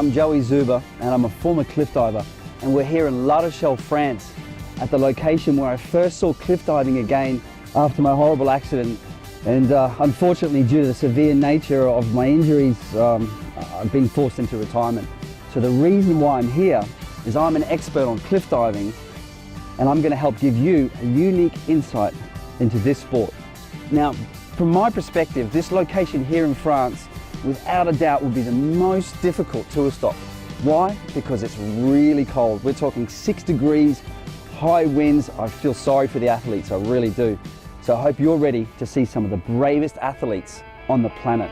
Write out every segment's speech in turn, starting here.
I'm Joey Zuber and I'm a former cliff diver, and we're here in La Rochelle, France, at the location where I first saw cliff diving again after my horrible accident. And unfortunately, due to the severe nature of my injuries, I've been forced into retirement. So the reason why I'm here is I'm an expert on cliff diving, and I'm going to help give you a unique insight into this sport. Now, from my perspective, this location here in France, without a doubt, will be the most difficult tour stop. Why? Because it's really cold. We're talking 6 degrees, high winds. I feel sorry for the athletes, I really do. So I hope you're ready to see some of the bravest athletes on the planet.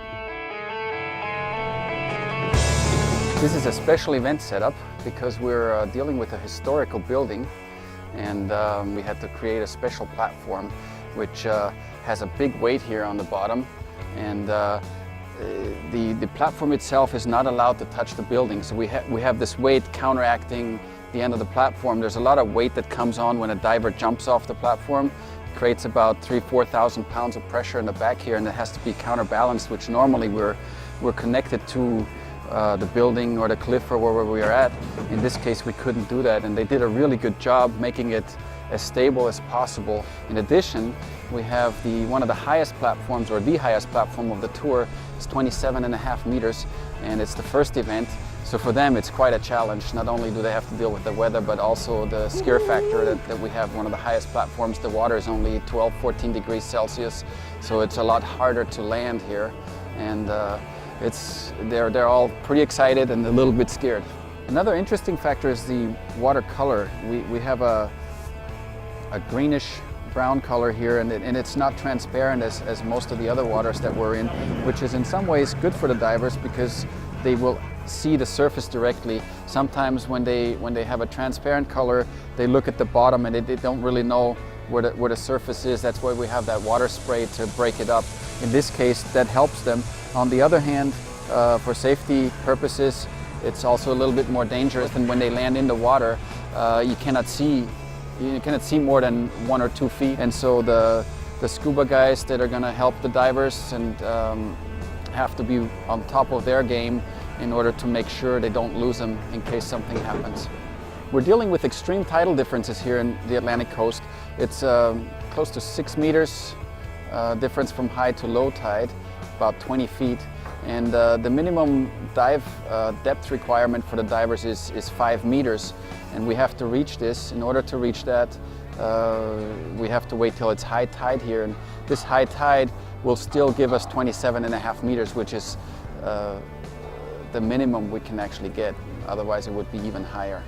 This is a special event setup because we're dealing with a historical building, and we had to create a special platform which has a big weight here on the bottom, and the platform itself is not allowed to touch the building. So we have this weight counteracting the end of the platform. There's a lot of weight that comes on when a diver jumps off the platform. It creates about 3,000–4,000 pounds of pressure in the back here, and it has to be counterbalanced, which normally we're connected to the building or the cliff or wherever we are at. In this case, we couldn't do that, and they did a really good job making it as stable as possible. In addition, we have one of the highest platforms, or the highest platform of the tour. It's 27.5 meters, and it's the first event. So for them, it's quite a challenge. Not only do they have to deal with the weather, but also the scare factor that we have one of the highest platforms. The water is only 12–14 degrees Celsius, so it's a lot harder to land here. And they're all pretty excited and a little bit scared. Another interesting factor is the water color. We have a greenish brown color here, and it's not transparent as most of the other waters that we're in, which is in some ways good for the divers because they will see the surface directly. Sometimes when they have a transparent color, they look at the bottom and they don't really know where the surface is. That's why we have that water spray to break it up. In this case, that helps them. On the other hand, for safety purposes, it's also a little bit more dangerous, and when they land in the water, you cannot see more than 1 or 2 feet. And so the scuba guys that are going to help the divers and have to be on top of their game in order to make sure they don't lose them in case something happens. We're dealing with extreme tidal differences here in the Atlantic coast. It's close to 6 meters difference from high to low tide, about 20 feet. And the minimum dive depth requirement for the divers is 5 meters. And we have to reach this. In order to reach that, we have to wait till it's high tide here. And this high tide will still give us 27.5 meters, which is the minimum we can actually get. Otherwise, it would be even higher.